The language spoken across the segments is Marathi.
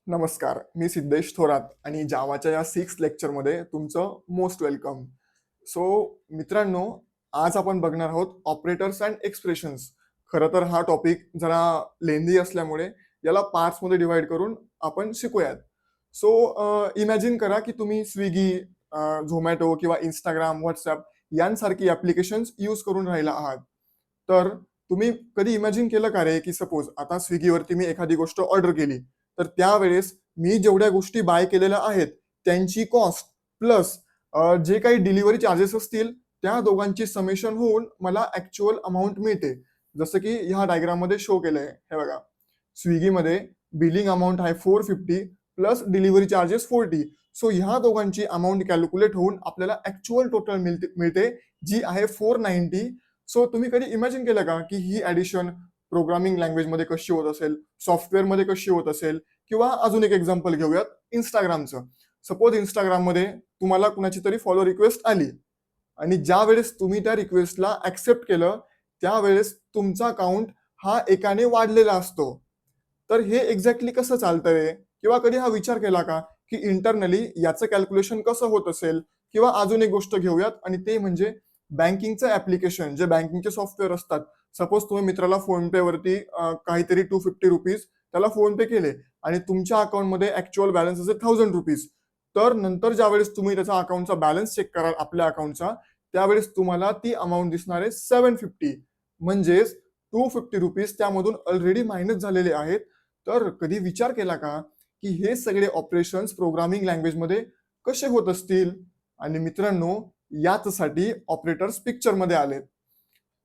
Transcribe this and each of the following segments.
नमस्कार, मी सिद्धेश थोरात आणि जावाच्या या 6 लेक्चरमध्ये तुमचं मोस्ट वेलकम. सो मित्रांनो, आज आपण बघणार आहोत ऑपरेटर्स अँड एक्सप्रेशन्स. खरं तर हा टॉपिक जरा लेंदी असल्यामुळे याला पार्ट्समध्ये डिव्हाईड करून आपण शिकूयात. सो इमॅजिन करा की तुम्ही स्विगी, झोमॅटो किंवा Instagram, WhatsApp यांसारखी ॲप्लिकेशन्स यूज करून राहिला आहात. तर तुम्ही कधी इमॅजिन केलं का रे, की सपोज आता स्विगीवरती मी एखादी गोष्ट ऑर्डर केली, तर त्यावेळेस मी जेवढ्या गोष्टी बाय केलेल्या आहेत, त्यांची कॉस्ट प्लस जे काही डिलिव्हरी चार्जेस असतील, त्या दोघांची समेशन होऊन मला ॲक्चुअल अमाउंट मिळते. जसं की ह्या डायग्राममध्ये शो केलंय. हे बघा. स्विगीमध्ये बिलिंग अमाउंट आहे 450 प्लस डिलिव्हरी चार्जेस 40. सो ह्या दोघांची अमाउंट कॅल्क्युलेट होऊन आपल्याला ॲक्चुअल टोटल मिळते, जी आहे 490. सो तुम्ही कधी इमॅजिन केलं का, की ही ॲडिशन प्रोग्रामिंग लँग्वेजमध्ये कशी होत असेल, सॉफ्टवेअरमध्ये कशी होत असेल? किंवा अजून एक एक्झाम्पल घेऊयात Instagramचं. सपोज Instagramमध्ये तुम्हाला कुणाची तरी फॉलो रिक्वेस्ट आली आणि ज्यावेळेस तुम्ही त्या रिक्वेस्टला ॲक्सेप्ट केलं, त्यावेळेस तुमचा अकाउंट हा एकाने वाढलेला असतो. तर हे एक्झॅक्टली कसं चालतं रे? किंवा कधी हा विचार केला का, की इंटरनली याचं कॅल्क्युलेशन कसं होत असेल? किंवा अजून एक गोष्ट घेऊयात आणि ते म्हणजे बँकिंगचं ॲप्लिकेशन, जे बँकिंगचे सॉफ्टवेअर असतात. सपोज तुम्ही मित्राला फोनपेवरती काहीतरी ₹250 त्याला फोनपे केले आणि तुमच्या अकाउंटमध्ये ॲक्चुअल बॅलन्स असेल ₹1000. तर नंतर ज्यावेळेस तुम्ही त्याचा अकाउंटचा बॅलन्स चेक कराल आपल्या अकाउंटचा, त्यावेळेस तुम्हाला ती अमाउंट दिसणार आहे 750. म्हणजेच ₹250 त्यामधून ऑलरेडी मायनस झालेले आहेत. तर कधी विचार केला का, की हे सगळे ऑपरेशन्स प्रोग्रामिंग लँग्वेजमध्ये कसे होत असतील? आणि मित्रांनो, याचसाठी ऑपरेटर्स पिक्चरमध्ये आलेत.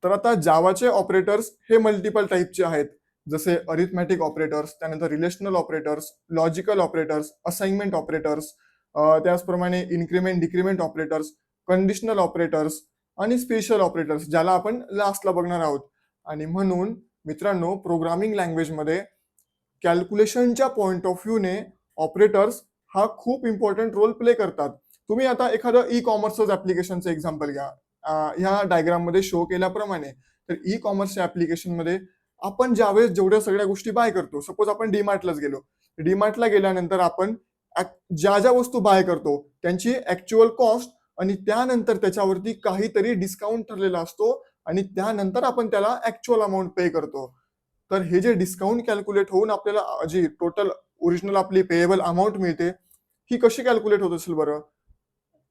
तर आता जावाचे ऑपरेटर्स हे मल्टिपल टाईपचे आहेत. जसे अरिथमॅटिक ऑपरेटर्स, त्यानंतर relational operators, logical operators, assignment operators, त्याचप्रमाणे increment, decrement operators, conditional operators आणि स्पेशल ऑपरेटर्स, ज्याला आपण लास्टला बघणार आहोत. आणि म्हणून मित्रांनो, प्रोग्रामिंग लँग्वेजमध्ये कॅल्क्युलेशनच्या पॉइंट ऑफ व्ह्यूने ऑपरेटर्स हा खूप इम्पॉर्टंट रोल प्ले करतात. तुम्ही आता एखादं ई कॉमर्सचं ॲप्लिकेशनचं एक्झाम्पल घ्या. ह्या डायग्राममध्ये शो केल्याप्रमाणे. तर ई कॉमर्सच्या ॲप्लिकेशनमध्ये आपण ज्यावेळेस जेवढ्या सगळ्या गोष्टी बाय करतो, सपोज आपण डीमार्टलाच गेलो. डीमार्टला गेल्यानंतर आपण ज्या ज्या वस्तू बाय करतो, त्यांची ॲक्चुअल कॉस्ट आणि त्यानंतर त्याच्यावरती काहीतरी डिस्काउंट ठरलेला असतो आणि त्यानंतर आपण त्याला ॲक्चुअल अमाउंट पे करतो. तर हे जे डिस्काउंट कॅल्क्युलेट होऊन आपल्याला जी टोटल ओरिजिनल आपली पेएबल अमाउंट मिळते, ही कशी कॅल्क्युलेट होत असेल बरं?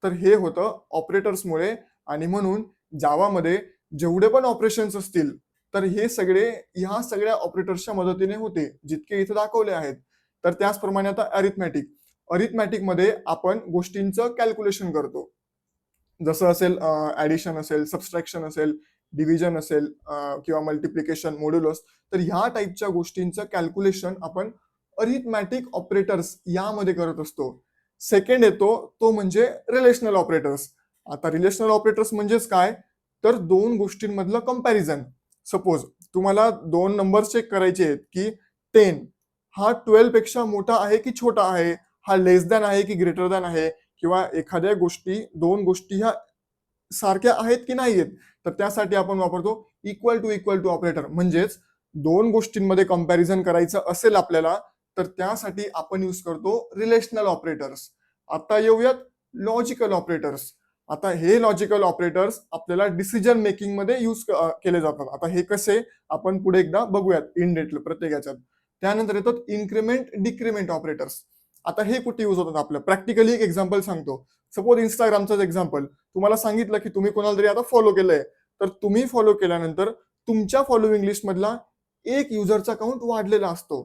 तर हे होतं ऑपरेटर्समुळे. आणि म्हणून जावामध्ये जेवढे पण ऑपरेशन्स असतील, तर हे सगळे ह्या सगळ्या ऑपरेटर्सच्या मदतीने होते, जितके इथे दाखवले आहेत. तर त्याचप्रमाणे आता अरिथमॅटिक. अरिथमॅटिकमध्ये आपण गोष्टींचं कॅल्क्युलेशन करतो. जसं असेल ॲडिशन असेल, सबट्रॅक्शन असेल, डिव्हिजन असेल किंवा मल्टिप्लिकेशन, मॉड्युलस. तर ह्या टाईपच्या गोष्टींचं कॅल्क्युलेशन आपण अरिथमॅटिक ऑपरेटर्स यामध्ये करत असतो. सेकंड येतो तो म्हणजे रिलेशनल ऑपरेटर्स. आता रिलेशनल ऑपरेटर्स म्हणजेच काय? तर दोन गोष्टींमधलं कंपॅरिझन. सपोज तुम्हाला दोन नंबर्स चेक करायचे आहेत, की 10 हा 12 पेक्षा मोठा आहे की छोटा आहे? हा लेस दॅन आहे की ग्रेटर दॅन आहे? किंवा एखाद्या गोष्टी, दोन गोष्टी ह्या सारख्या आहेत की नाही आहेत? तर त्यासाठी आपण वापरतो इक्वल टू ऑपरेटर. म्हणजेच दोन गोष्टींमध्ये कंपॅरिझन करायचं असेल आपल्याला, तर त्यासाठी आपण यूज करतो रिलेशनल ऑपरेटर्स. आता येऊयात लॉजिकल ऑपरेटर्स. आता हे लॉजिकल ऑपरेटर्स आपल्याला डिसिजन मेकिंगमध्ये यूज केले जातात. आता हे कसे आपण पुढे एकदा बघूयात इन डिटेल प्रत्येक याच्यात. त्यानंतर येतात इन्क्रिमेंट, डिक्रिमेंट ऑपरेटर्स. आता हे कुठे यूज होतात आपलं? प्रॅक्टिकली एक एक्झाम्पल सांगतो. सपोज Instagramचंच एक्झाम्पल. तुम्हाला सांगितलं की तुम्ही कोणाला तरी आता फॉलो केलंय. तर तुम्ही फॉलो केल्यानंतर तुमच्या फॉलोविंग लिस्टमधला एक युजरचा अकाउंट वाढलेला असतो.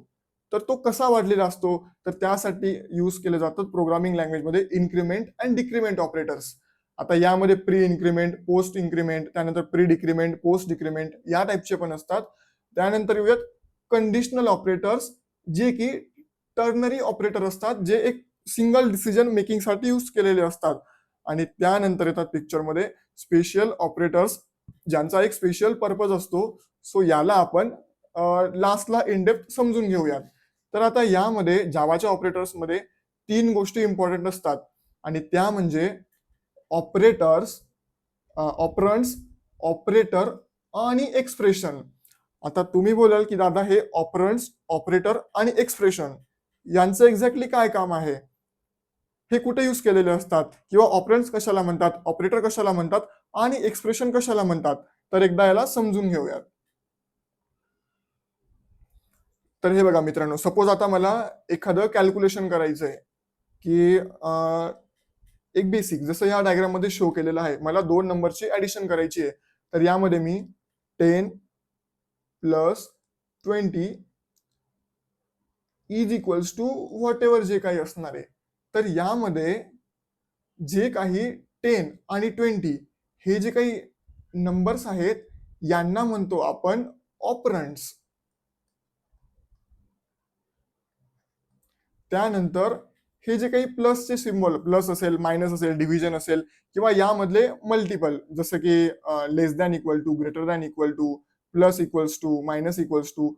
तर तो कसा वाढलेला असतो? तर त्यासाठी यूज केले जातात प्रोग्रामिंग लँग्वेजमध्ये इन्क्रिमेंट अँड डिक्रिमेंट ऑपरेटर्स. आता यामध्ये प्री इन्क्रिमेंट, पोस्ट इन्क्रिमेंट, त्यानंतर प्री डिक्रिमेंट, पोस्ट डिक्रिमेंट या टाईपचे पण असतात. त्यानंतर येऊयात कंडिशनल ऑपरेटर्स, जे की टर्नरी ऑपरेटर असतात, जे एक सिंगल डिसिजन मेकिंगसाठी यूज केलेले असतात. आणि त्यानंतर येतात पिक्चरमध्ये स्पेशल ऑपरेटर्स, ज्यांचा एक स्पेशल पर्पज असतो. सो याला आपण लास्टला इन डेप्थ समजून घेऊयात. तर आता यामध्ये जावाच्या ऑपरेटर्समध्ये तीन गोष्टी इम्पॉर्टंट असतात आणि त्या म्हणजे ऑपरेटर्स, ऑपरंड्स, ऑपरेटर आणि एक्सप्रेशन. आता तुम्ही बोलाल की दादा हे ऑपरंड्स, ऑपरेटर आणि एक्सप्रेशन यांचं एक्झॅक्टली काय काम आहे, हे कुठे यूज केलेले असतात, किंवा ऑपरंड्स कशाला म्हणतात, ऑपरेटर कशाला म्हणतात आणि एक्सप्रेशन कशाला म्हणतात, तर एकदा याला समजून घेऊयात. तर हे बघा मित्रांनो, सपोज आता मला एखादं कॅल्क्युलेशन करायचं आहे, की एक बेसिक जसं या डायग्राम मध्ये शो केलेलं आहे, मला 2 नंबरची ऍडिशन करायची आहे. तर यामध्ये मी 10 plus 20 is equals to whatever जे काही असणार आहे. तर यामध्ये जे काही 10 आणि 20 हे जे काही नंबर्स आहेत, यांना म्हणतो आपण ऑपरंड्स. त्यानंतर हे जे काही प्लसचे सिम्बॉल, प्लस असेल, मायनस असेल, डिव्हिजन असेल, किंवा यामधले मल्टिपल जसं की less than equal to, greater than equal to, plus equals to, minus equals to,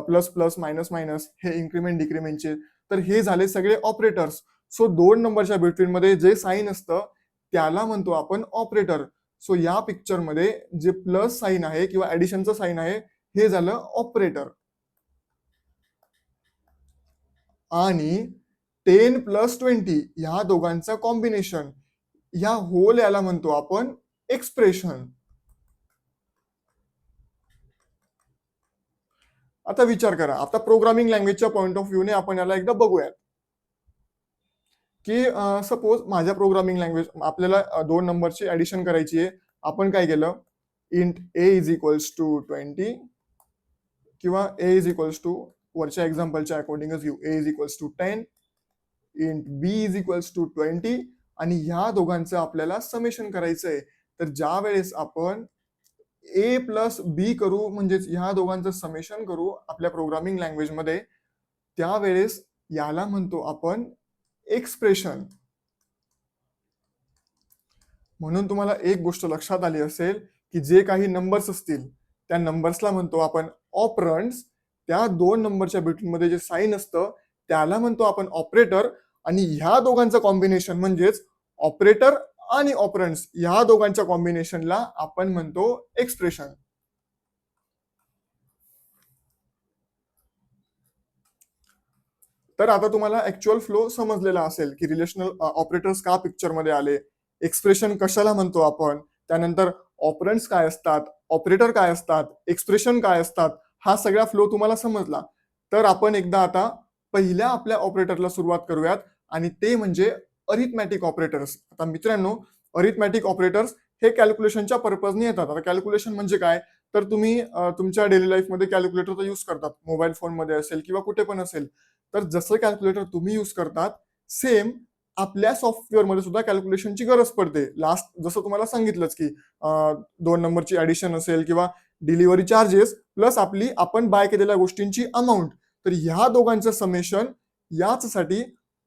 plus plus, minus minus, हे इन्क्रीमेंट डिक्रीमेंटचे. तर हे झाले सगळे ऑपरेटर्स. सो 2 नंबरच्या बिटवीन मध्ये जे साईन असतं त्याला म्हणतो आपण ऑपरेटर. सो या पिक्चरमध्ये जे प्लस साईन आहे किंवा ऍडिशनचं साईन आहे, हे झालं ऑपरेटर. आणि 10 प्लस 20 ह्या दोघांचं कॉम्बिनेशन, ह्या होल याला म्हणतो आपण एक्सप्रेशन. आता विचार करा, आता प्रोग्रामिंग लँग्वेजच्या पॉइंट ऑफ व्ह्यूने आपण याला एकदा बघूयात, की सपोज माझ्या प्रोग्रामिंग लँग्वेज आपल्याला 2 नंबरची ऍडिशन करायची आहे. आपण काय केलं, int A is equals to 20, किंवा ए इज इक्वल्स टू, वरच्या एक्झाम्पलच्या अकॉर्डिंगच घेऊ, a is equals to 10, int b is equals to 20, आणि ह्या दोघांचं आपल्याला समेशन करायचं आहे. तर ज्या वेळेस आपण ए प्लस बी करू, म्हणजेच ह्या दोघांचं समेशन करू आपल्या प्रोग्रामिंग लँग्वेजमध्ये, त्यावेळेस याला म्हणतो आपण एक्सप्रेशन. म्हणून तुम्हाला एक गोष्ट लक्षात आली असेल, की जे काही नंबर्स असतील त्या नंबर्सला म्हणतो आपण ऑपरंड्स. त्या 2 नंबरच्या बिटवीनमध्ये जे साईन असतं त्याला म्हणतो आपण ऑपरेटर, आणि ह्या दोघांचं कॉम्बिनेशन म्हणजेच ऑपरेटर आणि ऑपरंड्स ह्या दोघांच्या कॉम्बिनेशनला आपण म्हणतो एक्सप्रेशन. तर आता तुम्हाला ऍक्च्युअल फ्लो समजलेला असेल, की रिलेशनल ऑपरेटर्स का पिक्चरमध्ये आले, एक्सप्रेशन कशाला म्हणतो आपण, त्यानंतर ऑपरंड्स काय असतात, ऑपरेटर काय असतात, एक्सप्रेशन काय असतात, हा सगळा फ्लो तुम्हाला समजला. तर आपण एकदा आता पहिल्या आपल्या ऑपरेटरला सुरुवात करूयात, आणि ते म्हणजे अरिथमॅटिक ऑपरेटर्स. आता मित्रांनो, अरिथमॅटिक ऑपरेटर्स हे कॅल्क्युलेशनच्या पर्पजने येतात. आता कॅल्क्युलेशन म्हणजे काय, तर तुम्ही तुमच्या डेली लाईफमध्ये कॅल्क्युलेटर यूज करतात, मोबाईल फोनमध्ये असेल किंवा कुठे पण असेल. तर जसं कॅल्क्युलेटर तुम्ही यूज करतात, सेम आपल्या सॉफ्टवेअरमध्ये सुद्धा कॅल्क्युलेशनची गरज पडते. लास्ट जसं तुम्हाला सांगितलंच, की 2 नंबरची ऍडिशन असेल, किंवा डिलिव्हरी चार्जेस प्लस आपण बाय केलेल्या गोष्टींची अमाऊंट, तर ह्या दोघांचं समेशन, याचसाठी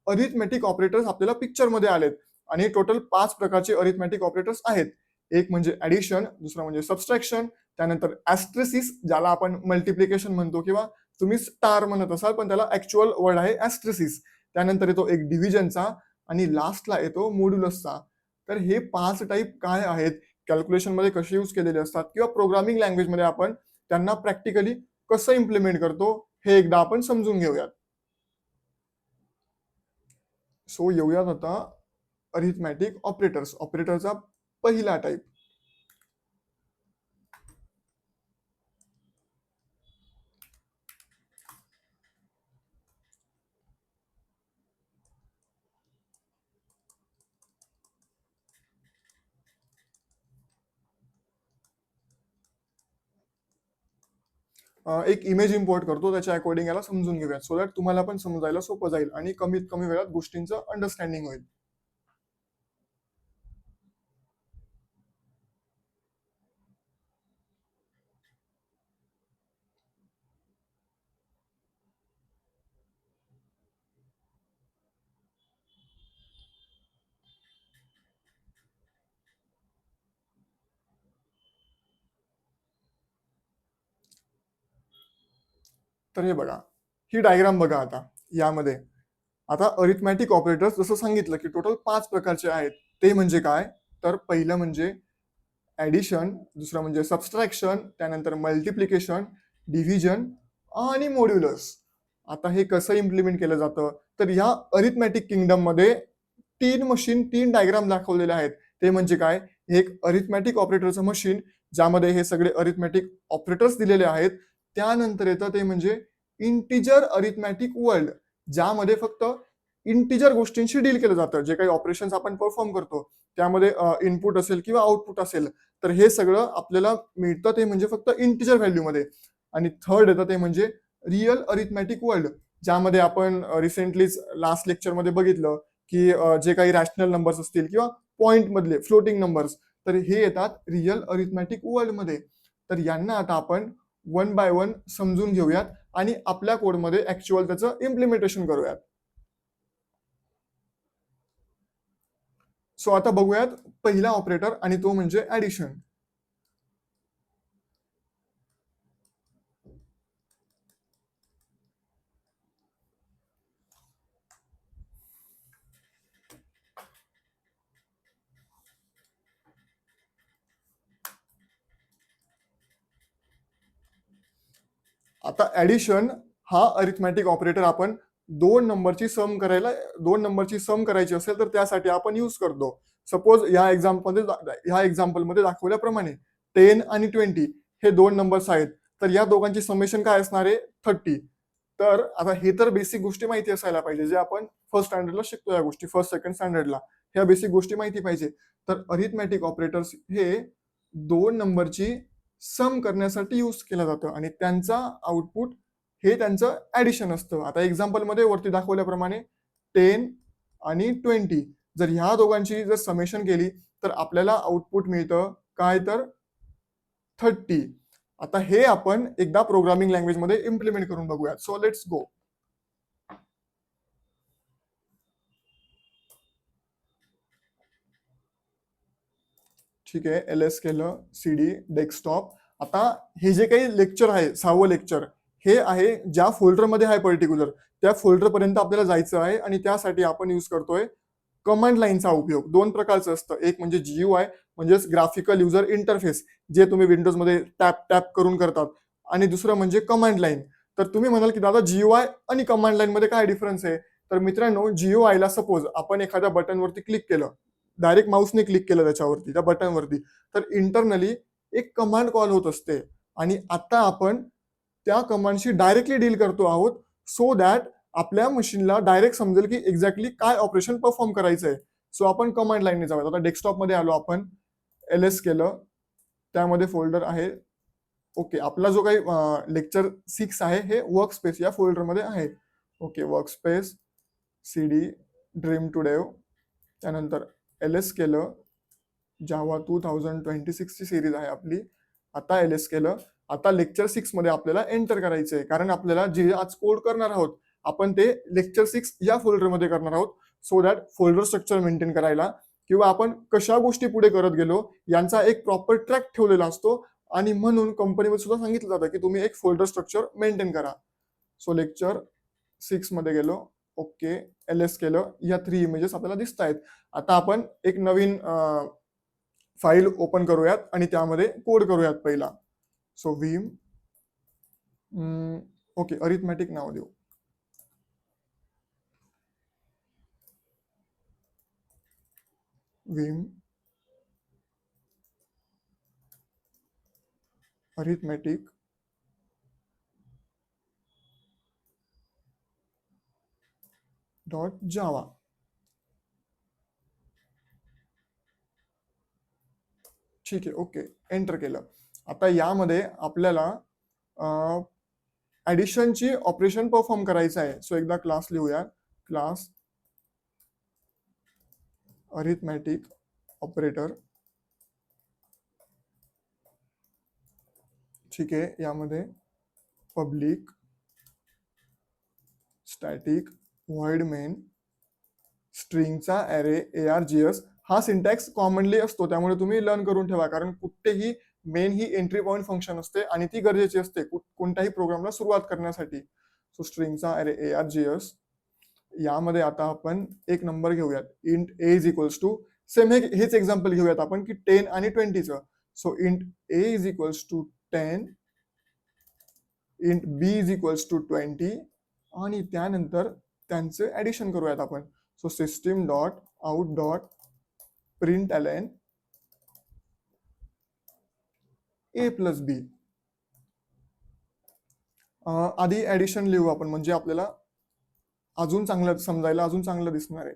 अरिथमॅटिक ऑपरेटर्स आपल्याला पिक्चरमध्ये आलेत. आणि टोटल 5 प्रकारचे अरिथमॅटिक ऑपरेटर्स आहेत. एक म्हणजे ऍडिशन, दुसरं म्हणजे सबस्ट्रॅक्शन, त्यानंतर ऍस्ट्रेसिस ज्याला आपण मल्टिप्लिकेशन म्हणतो, किंवा तुम्ही स्टार म्हणत असाल पण त्याला ऍक्च्युअल वर्ड आहे ऍस्ट्रेसिस. त्यानंतर येतो एक डिव्हिजनचा, आणि लास्टला येतो मॉड्युलसचा. तर हे 5 टाईप काय आहेत, कॅल्क्युलेशन मध्ये कसे यूज केलेले असतात, किंवा प्रोग्रामिंग लँग्वेजमध्ये आपण त्यांना प्रॅक्टिकली कसं इम्प्लिमेंट करतो, हे एकदा आपण समजून घेऊयात. सो येऊयात आता अरिथमॅटिक ऑपरेटर्स. ऑपरेटरचा पहिला टाईप. एक इमेज इम्पोर्ट करतो, त्याच्या अकॉर्डिंग याला समजून घेऊयात, सो दॅट तुम्हाला पण समजायला सोपं जाईल आणि कमीत कमी वेळात गोष्टींचं अंडरस्टँडिंग होईल. तर हे बघा, ही डायग्राम बघा आता यामध्ये. आता अरिथमॅटिक ऑपरेटर्स जसं सांगितलं, की टोटल 5 प्रकारचे आहेत. ते म्हणजे काय, तर पहिलं म्हणजे ऍडिशन, दुसरं म्हणजे सबस्ट्रॅक्शन, त्यानंतर मल्टिप्लिकेशन, डिव्हिजन आणि मॉड्युलस. आता हे कसं इम्प्लिमेंट केलं जातं, तर ह्या अरिथमॅटिक किंगडम मध्ये 3 डायग्राम दाखवलेले आहेत. ते म्हणजे काय, एक अरिथमॅटिक ऑपरेटरचं मशीन ज्यामध्ये हे सगळे अरिथमॅटिक ऑपरेटर्स दिलेले आहेत. त्यानंतर येतं ते म्हणजे इंटिजर अरिथमॅटिक वर्ल्ड, ज्यामध्ये फक्त इंटिजर गोष्टींशी डील केलं जातं. जे काही ऑपरेशन्स आपण परफॉर्म करतो त्यामध्ये इनपुट असेल किंवा आउटपुट असेल, तर हे सगळं आपल्याला मिळतं ते म्हणजे फक्त इंटिजर व्हॅल्यू मध्ये. आणि थर्ड येतं ते म्हणजे रिअल अरिथमॅटिक वर्ल्ड, ज्यामध्ये आपण रिसेंटलीच लास्ट लेक्चरमध्ये बघितलं की जे काही रॅशनल नंबर्स असतील किंवा पॉइंट मधले फ्लोटिंग नंबर्स, तर हे येतात रिअल अरिथमॅटिक वर्ल्ड मध्ये. तर यांना आता आपण वन बाय वन समजून घेऊयात आणि आपल्या कोडमध्ये ऍक्च्युअल त्याचं इम्प्लिमेंटेशन करूयात. सो आता बघूयात पहिला ऑपरेटर आणि तो म्हणजे ऍडिशन. आता ऍडिशन हा अरिथमॅटिक ऑपरेटर आपण दोन नंबरची सम करायची असेल तर त्यासाठी आपण यूज करतो. सपोज ह्या एक्झाम्पल मध्ये दाखवल्याप्रमाणे 10 आणि 20 हे दोन नंबर्स आहेत, तर या दोघांची समेशन काय असणार आहे, 30. तर आता हे तर बेसिक गोष्टी माहिती असायला पाहिजे, जे आपण फर्स्ट स्टँडर्डला शिकतो. या गोष्टी फर्स्ट सेकंड स्टँडर्डला ह्या बेसिक गोष्टी माहिती पाहिजे. तर अरिथमॅटिक ऑपरेटर्स हे दोन नंबरची सम करण्यासाठी यूज केलं जातं आणि त्यांचा आउटपुट हे त्यांचं ऍडिशन असतं. आता एक्झाम्पल मध्ये वरती दाखवल्याप्रमाणे 10 आणि 20 जर ह्या दोघांची जर समेशन केली तर आपल्याला आउटपुट मिळतं काय, तर 30. आता हे आपण एकदा प्रोग्रामिंग लँग्वेज मध्ये इम्प्लिमेंट करून बघूयात. So let's go. ठीक आहे, LS केलं, CD डेस्कटॉप. आता हे जे काही लेक्चर आहे 6वं लेक्चर, हे आहे ज्या फोल्डरमध्ये आहे पर्टिक्युलर त्या फोल्डर पर्यंत आपल्याला जायचं आहे आणि त्यासाठी आपण यूज करतोय कमांड लाईनचा उपयोग. दोन प्रकारचं असतं, एक म्हणजे GUI म्हणजेच ग्राफिकल युजर इंटरफेस, जे तुम्ही विंडोजमध्ये टॅप टॅप करून करतात, आणि दुसरं म्हणजे कमांड लाईन. तर तुम्ही म्हणाल की दादा GUI आणि कमांड लाईन मध्ये काय डिफरन्स आहे. तर मित्रांनो, GUI ला सपोज आपण एखाद्या बटनवरती क्लिक केलं, डायरेक्ट माऊसने क्लिक केलं त्याच्यावरती त्या बटनवरती, तर इंटरनली एक कमांड कॉल होत असते आणि आता आपण त्या कमांडशी डायरेक्टली डील करतो आहोत, सो दॅट आपल्या मशीनला डायरेक्ट समजेल की एक्झॅक्टली काय ऑपरेशन परफॉर्म करायचं आहे. सो आपण कमांड लाईनने जाऊयात. आता डेस्कटॉप मध्ये आलो आपण, LS केलं, त्यामध्ये फोल्डर आहे. ओके, आपला जो काही लेक्चर 6 आहे हे वर्क स्पेस या फोल्डरमध्ये आहे. Okay, work space, CD dream to dev, त्यानंतर LS केलं, जावा 2026 ची सिरीज आहे आपली. आता LS केलं. आता लेक्चर 6 मध्ये आपल्याला एंटर करायचं आहे, कारण आपल्याला जे आज कोड करणार आहोत आपण ते लेक्चर 6 या फोल्डरमध्ये करणार आहोत, so that folder structure maintain करायला किंवा आपण कशा गोष्टी पुढे करत गेलो यांचा एक प्रॉपर ट्रॅक ठेवलेला असतो. आणि म्हणून कंपनीमध्ये सुद्धा सांगितलं जातं की तुम्ही एक फोल्डर स्ट्रक्चर मेंटेन करा. सो लेक्चर 6 मध्ये गेलो. ओके, LS केलं. या 3 इमेजेस आपल्याला दिसत आहेत. आता आपण एक नवीन फाईल ओपन करूयात आणि त्यामध्ये कोड करूयात पहिला. सो व्हीम, ओके, अरिथमॅटिक नाव देऊ. व्हीम अरिथमॅटिक डॉट जावा. ठीक आहे, ओके, एंटर केलं. आता यामध्ये आपल्याला ऍडिशनची ऑपरेशन परफॉर्म करायचं आहे. सो एकदा क्लास लिहूया, क्लास अरिथमॅटिक ऑपरेटर. ठीक आहे, यामध्ये पब्लिक स्टॅटिक व्हॉइड मेन स्ट्रिंगचा ॲरे ARGS. हा सिंटॅक्स कॉमनली असतो, त्यामुळे तुम्ही लर्न करून ठेवा, कारण कुठेही मेन ही एंट्री पॉइंट फंक्शन असते आणि ती गरजेची असते कोणत्याही प्रोग्रामला सुरुवात करण्यासाठी. सो स्ट्रिंगचा ॲरे ARGS. यामध्ये आता आपण एक नंबर घेऊयात, int A is equals to, same हेच एक्झाम्पल घेऊयात आपण की 10 आणि 20चं. So int A is equals to 10, int B is equals to 20 आणि त्यानंतर त्यांचे ऍडिशन करूयात आपण. So system dot out dot print ln a plus b. आधी ऍडिशन लिहू आपण, म्हणजे आपल्याला अजून चांगलं समजायला अजून चांगलं दिसणार आहे.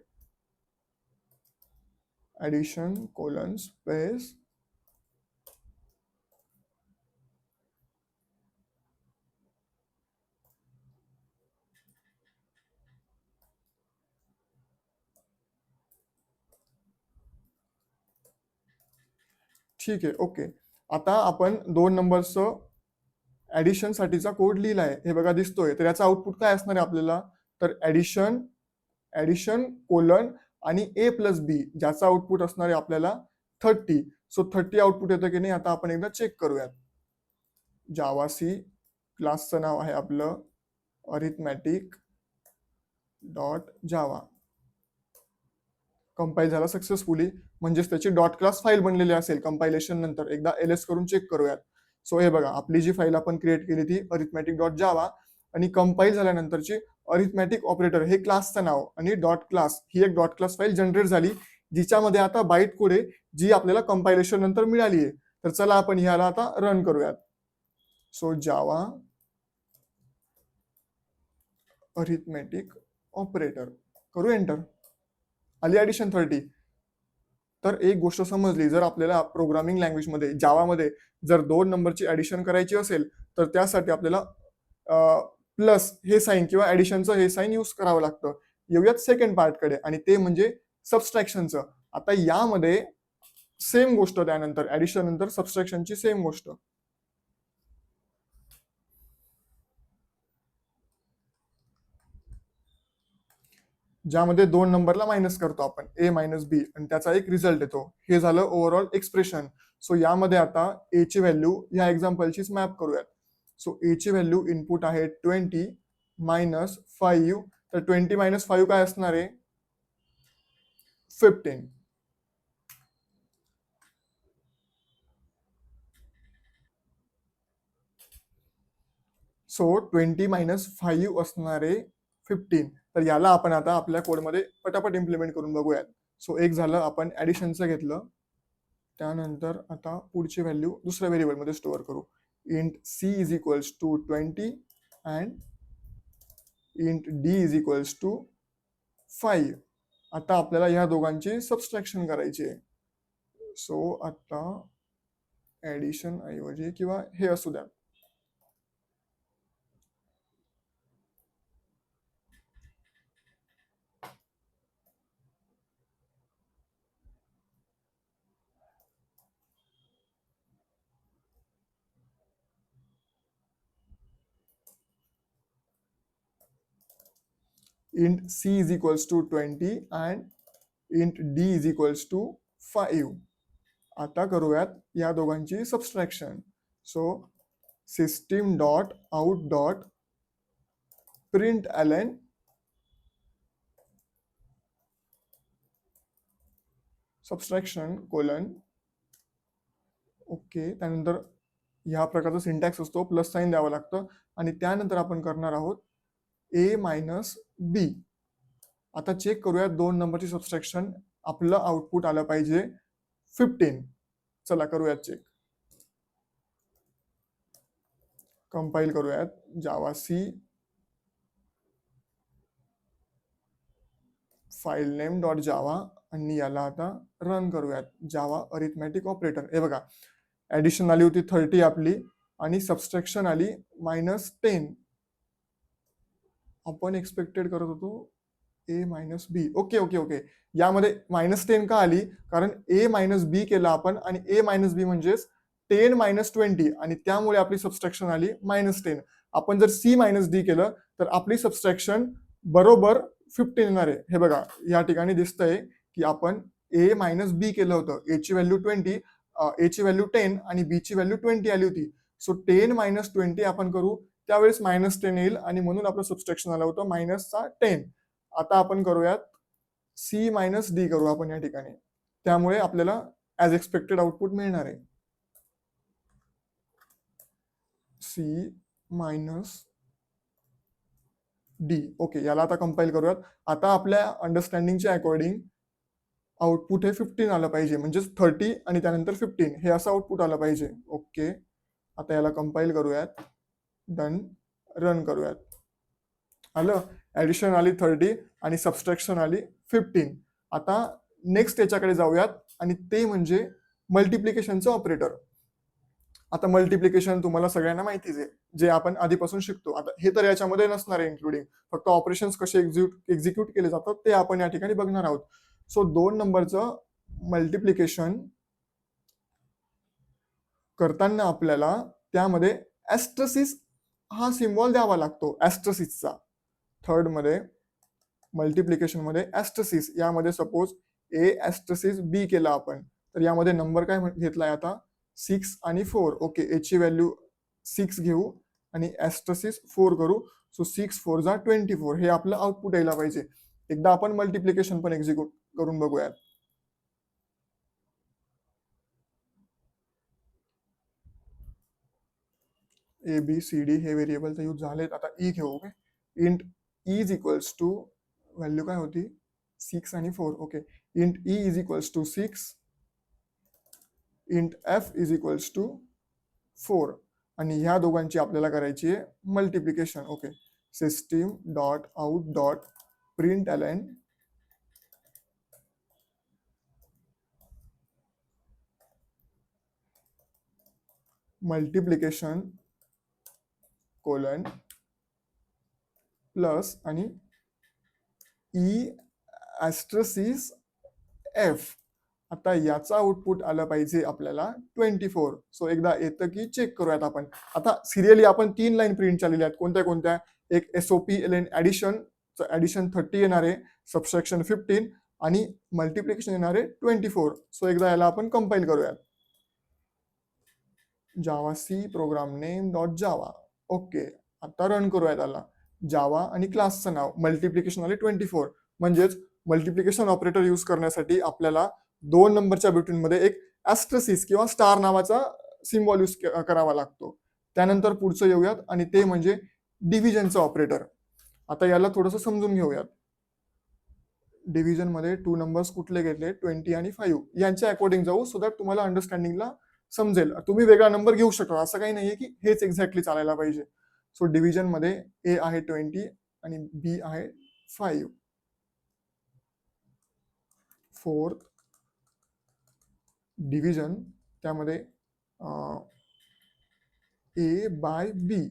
ऍडिशन कोलन स्पेस ठीक आहे. ओके, आता आपण 2 नंबरचं ऍडिशन साठीचा कोड लिहिलाय, हे बघा दिसतोय. तर याचा आउटपुट काय असणार आहे आपल्याला, तर ऍडिशन कोलन आणि ए प्लस बी, ज्याचा आउटपुट असणार आहे आपल्याला 30. सो 30 आउटपुट येतं की नाही, आता आपण एकदा चेक करूयात. जावा सी क्लासचं नाव आहे आपलं अरिथमॅटिक डॉट जावा. कंपाईल झाला सक्सेसफुली, म्हणजेच त्याची डॉट क्लास फाईल बनलेली असेल कंपायलेशन नंतर. एकदा एलएस करून चेक करूयात. सो हे बघा, आपली जी फाईल आपण क्रिएट केली ती अरिथमॅटिक डॉट जावा, आणि कंपाईल झाल्यानंतरची अरिथमॅटिक ऑपरेटर हे क्लासचं नाव आणि डॉट क्लास ही एक डॉट क्लास फाईल जनरेट झाली, जिच्यामध्ये आता बाईट कोड आहे, जी आपल्याला कंपायलेशन नंतर मिळाली आहे. तर चला आपण ह्याला आता रन करूयात. सो जावा अरिथमॅटिक ऑपरेटर करू, एंटर. आली ऍडिशन 30. तर एक गोष्ट समजली, जर आपल्याला प्रोग्रामिंग लँग्वेजमध्ये जावामध्ये जर 2 नंबरची ऍडिशन करायची असेल, तर त्यासाठी आपल्याला प्लस हे साईन किंवा ऍडिशनचं हे साईन यूज करावं लागतं. येऊयात सेकंड पार्टकडे, आणि ते म्हणजे सबस्ट्रॅक्शनचं. आता यामध्ये सेम गोष्ट, त्यानंतर ऍडिशन नंतर सबस्ट्रॅक्शनची सेम गोष्ट. ज्यामध्ये 2 नंबरला मायनस करतो आपण, ए मायनस बी, आणि त्याचा एक रिझल्ट येतो. हे झालं ओव्हरऑल एक्सप्रेशन. सो यामध्ये आता ए ची व्हॅल्यू या एक्झाम्पलचीच मॅप करूयात. सो ए ची व्हॅल्यू इनपुट आहे 20 मायनस 5. तर 20 मायनस 5 काय असणार आहे, 15. सो 20 मायनस 5 असणारे 15. तर याला आपण आता आपल्या कोडमध्ये पटापट इम्प्लिमेंट करून बघूयात. सो एक झालं, आपण ऍडिशनचं घेतलं. त्यानंतर आता पुढची व्हॅल्यू दुसऱ्या व्हेरिएबलमध्ये स्टोअर करू. Int C is equals to 20 and int D is equals to 5. आता आपल्याला ह्या दोघांची सबस्ट्रॅक्शन करायची आहे. सो आता ऍडिशन ऐवजी किंवा हे असू द्या, int c is equals to 20 and int d is equals to 5. आता करूयात या दोघांची subtraction. So system dot out dot print LN subtraction colon. Okay, त्यानंतर ह्या प्रकारचा सिंटॅक्स असतो, प्लस साईन द्यावं लागतं, आणि त्यानंतर आपण करणार आहोत ए मायनस बी. आता चेक करूयात 2 नंबरची सबस्ट्रॅक्शन. आपलं आउटपुट आलं पाहिजे 15. चला करूयात चेक. कंपाईल करूयात javac file name dot java, आणि याला आता रन करूयात. Java arithmetic operator. हे बघा, ऍडिशन आली होती 30 आपली, आणि सबस्ट्रॅक्शन आली -10. आपण एक्सपेक्टेड करत होतो ए मायनस बी. ओके ओके ओके, यामध्ये -10 का आली, कारण ए मायनस बी केला आपण, आणि ए मायनस बी म्हणजेच 10 मायनस 20, आणि त्यामुळे आपली सबस्ट्रॅक्शन आली -10. आपण जर सी मायनस डी केलं तर आपली सबस्ट्रॅक्शन बरोबर 15 येणार आहे. हे बघा, या ठिकाणी दिसतंय की आपण ए मायनस बी केलं होतं. ए ची व्हॅल्यू 20, ए ची व्हॅल्यू 10 आणि बी ची व्हॅल्यू 20 आली होती. सो 10 मायनस 20 आपण करू, त्यावेळेस -10 येईल, आणि म्हणून आपलं सबस्ट्रॅक्शन आलं होतं -10. आता आपण करूयात सी मायनस डी करू आपण या ठिकाणी. त्यामुळे आपल्याला ऍज एक्सपेक्टेड आउटपुट मिळणार आहे. C minus D. ओके, याला आता कंपाईल करूयात. आता आपल्या अंडरस्टँडिंगच्या अकॉर्डिंग आउटपुट हे 15 आलं पाहिजे, म्हणजेच 30 आणि त्यानंतर 15 हे असं आउटपुट आलं पाहिजे. ओके, आता याला कंपाईल करूयात. डन, रन करूयात. आलं, ऍडिशन आली 30 आणि सबस्ट्रॅक्शन आली 15. आता नेक्स्ट याच्याकडे जाऊयात आणि ते म्हणजे मल्टिप्लिकेशनचं ऑपरेटर. आता मल्टिप्लिकेशन तुम्हाला सगळ्यांना माहितीच आहे, जे आपण आधीपासून शिकतो. आता हे तर याच्यामध्ये नसणार आहे इन्क्लुडिंग, फक्त ऑपरेशन्स कसे एक्झिक्यूट केले जातात ते आपण या ठिकाणी बघणार आहोत. सो 2 नंबरचं मल्टिप्लिकेशन करताना आपल्याला त्यामध्ये ऍस्ट्रसिस हा सिम्बॉल द्यावा लागतो, ऍस्ट्रसिसचा. थर्ड मध्ये मल्टिप्लिकेशन मध्ये ऍस्ट्रसिस, यामध्ये सपोज ए ऍस्ट्रसिस बी केला आपण, तर यामध्ये नंबर काय घेतलाय आता 6 आणि 4. ओके, याची व्हॅल्यू 6 घेऊ आणि ऍस्ट्रसिस 4 करू. सो 6 4 जा 24, हे आपलं आउटपुट यायला पाहिजे. एकदा आपण मल्टिप्लिकेशन पण एक्झिक्यूट करून बघूयात. ए बी सी डी हे व्हेरिएबल तर यूज झालेत. आता ई घेऊ. Okay, int E is equals to, value काय होती 6 आणि 4. Okay, int E is equals to 6, int F is equals to 4 आणि ह्या दोघांची आपल्याला करायची आहे multiplication. Okay, system dot out dot print LN multiplication colon plus आणि ई ऍस्ट्रसिस एफ. आता याचा आउटपुट आलं पाहिजे आपल्याला 24. सो एकदा येतं की चेक करूयात आपण. आता सिरियली आपण 3 लाईन प्रिंट चाललेल्या आहेत. कोणत्या कोणत्या? एक एसओपी एल एन ऍडिशन 30 येणार आहे, सबस्ट्रॅक्शन 15 आणि मल्टिप्लिकेशन येणार आहे 24. सो एकदा याला आपण कंपाईल करूयात. Javac program name dot java. Okay, आता रन करूयात याला. जावा आणि क्लासचं नाव, मल्टिप्लिकेशन आले 24. म्हणजेच मल्टिप्लिकेशन ऑपरेटर यूज करण्यासाठी आपल्याला 2 नंबरच्या बिटवीन मध्ये एक ऍस्ट्रसिस किंवा स्टार नावाचा सिम्बॉल यूज करावा लागतो. त्यानंतर पुढचं येऊयात आणि ते म्हणजे डिव्हिजनचं ऑपरेटर. आता याला थोडंसं समजून घेऊयात. डिव्हिजन मध्ये 2 नंबर्स कुठले घेतले, 20 आणि 5, यांच्या अकॉर्डिंग जाऊ, सो दॅट तुम्हाला अंडरस्टँडिंगला समजेल. तुम्ही वेगळा नंबर घेऊ शकता, असं काही नाहीये की हेच एक्झॅक्टली चालायला पाहिजे. सो डिव्हिजन मध्ये ए आहे 20 आणि बी आहे 5. फोर्थ डिव्हिजन, त्यामध्ये a by b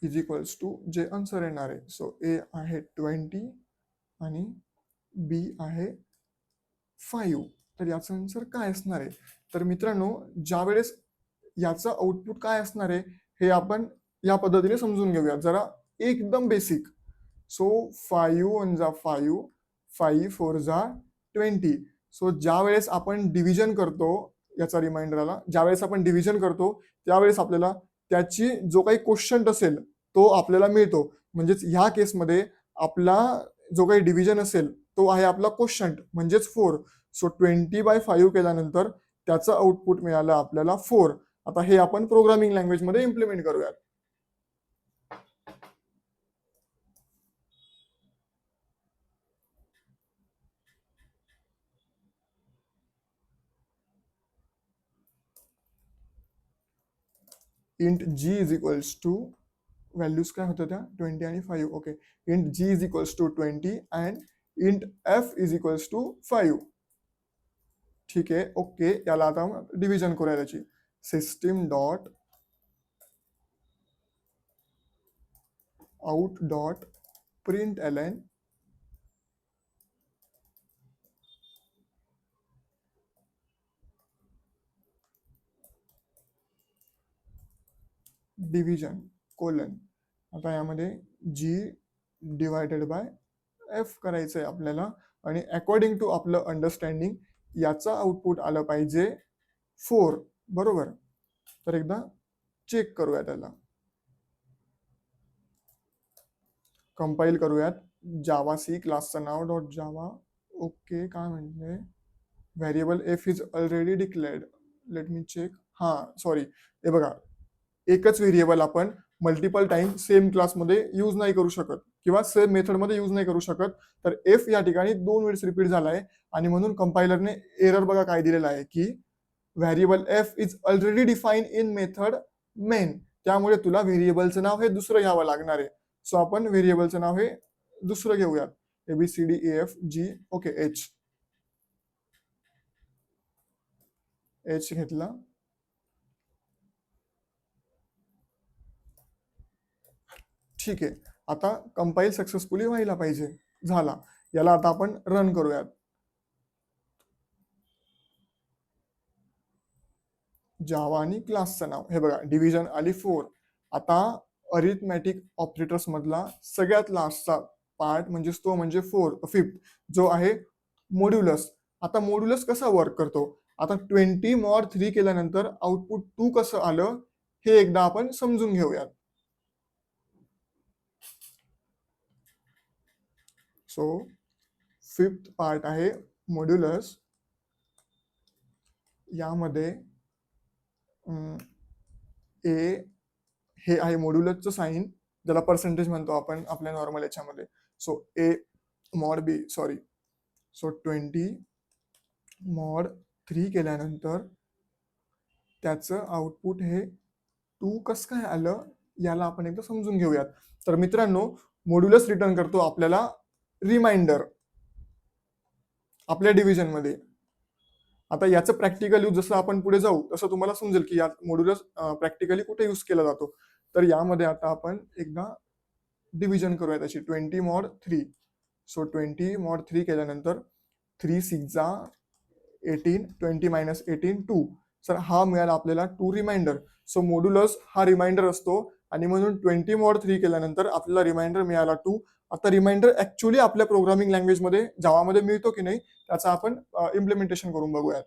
is equals to जे आन्सर येणार आहे. सो ए आहे 20 आणि बी आहे 5. तर याचं आन्सर काय असणार आहे? तर मित्रांनो, ज्या वेळेस याचं आउटपुट काय असणार आहे हे आपण या पद्धतीने समजून घेऊया, जरा एकदम बेसिक. सो 5 1 जा 5, 5 4 जा 20. सो ज्या वेळेस आपण डिव्हिजन करतो, याचा रिमाइंडर आला, ज्या वेळेस आपण डिव्हिजन करतो त्यावेळेस आपल्याला त्याची जो काही क्वोशंट असेल तो आपल्याला मिळतो. म्हणजेच ह्या केसमध्ये आपला जो काही डिव्हिजन असेल तो आहे आपला क्वोशंट, म्हणजेच 4. सो 20/5 केल्यानंतर त्याचं आउटपुट मिळालं आपल्याला 4. आता हे आपण प्रोग्रामिंग लँग्वेज मध्ये इम्प्लिमेंट करूयात. Int G is equals to, values काय होत्या त्या 20 आणि 5. Okay, int G is equals to 20 and int F is equals to 5. ठीक आहे. ओके, याला आता डिव्हिजन करूया त्याची. System dot out dot print LN division colon. आता यामध्ये जी डिवायडेड बाय एफ करायचं आहे आपल्याला आणि अकॉर्डिंग टू आपलं अंडरस्टँडिंग याचा आउटपुट आलं पाहिजे 4. बरोबर. तर एकदा चेक करूया त्याला. कंपाईल करूयात. जावा सी क्लासचं नाव डॉट जावा. ओके, काय म्हणते, variable f is already declared. Let me check. हा सॉरी, हे बघा, एकच व्हेरिएबल आपण मल्टिपल टाइम सेम क्लासमध्ये यूज नाही करू शकत किंवा सेम मेथडमध्ये यूज नाही करू शकत. तर एफ या ठिकाणी 2 वेळेस रिपीट झालाय आणि म्हणून कंपायलरने एरर बघा काय दिलेला आहे की variable f is already define in method main. त्यामुळे तुला व्हेरिएबलचं नाव हे दुसरं घ्यावं लागणार आहे. सो आपण व्हेरिएबलचं नाव हे दुसरं घेऊयात. ABCDEFG ओके एच घेतला. ठीक आहे. आता कंपाईल सक्सेसफुली व्हायला पाहिजे. झाला. याला आता आपण रन करूयात. जावा आणि क्लासचं नाव हे बघा डिव्हिजन आली 4. आता अरिथमॅटिक ऑपरेटर्स मधला सगळ्यात लास्टचा पार्ट म्हणजे तो म्हणजे 5th जो आहे मॉड्युलस. आता मॉड्युलस कसा वर्क करतो, आता 20 mod 3 केल्यानंतर आउटपुट 2 कसं आलं हे एकदा आपण समजून घेऊयात. सो 5th पार्ट आहे मॉड्युलस. यामध्ये ए हे आहे मॉड्युलसचं साईन, ज्याला पर्सेंटेज म्हणतो आपण आपल्या नॉर्मल याच्यामध्ये. So A mod B sorry so 20 mod 3 केल्यानंतर त्याचं आउटपुट हे 2 कसं काय आलं याला आपण एकदा समजून घेऊयात. तर मित्रांनो मॉड्युलस रिटर्न करतो आपल्याला रिमाइंडर आपल्या डिव्हिजनमध्ये. आता याचं प्रॅक्टिकल यूज जसं आपण पुढे जाऊ तसं तुम्हाला समजेल की या मॉड्युलस प्रॅक्टिकली कुठे यूज केला जातो. तर यामध्ये आता आपण एकदा डिव्हिजन करूया त्याची 20 mod 3. सो 20 mod 3 केल्यानंतर 3 6 18 20 - 18 2. सर हा मिळाला आपल्याला 2 रिमाइंडर. सो मॉड्युलस हा रिमाइंडर असतो आणि म्हणून 20 mod 3 केल्यानंतर आपल्याला रिमाइंडर मिळाला 2. आता रिमाइंडर ऍक्च्युअली आपल्या प्रोग्रामिंग लँग्वेजमध्ये जावामध्ये मिळतो की नाही त्याचं आपण इम्प्लिमेंटेशन करून बघूयात.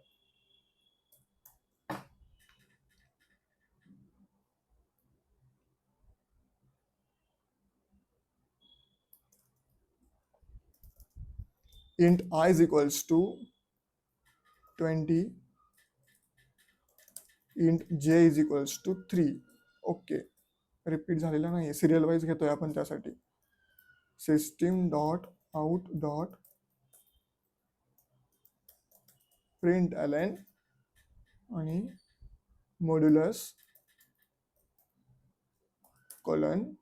int I is equals to 20, int j is equals to 3. Okay, repeat झालेला नाही, सिरियल वाईज घेतोय आपण त्यासाठी. System dot out dot print ln आणि modulus colon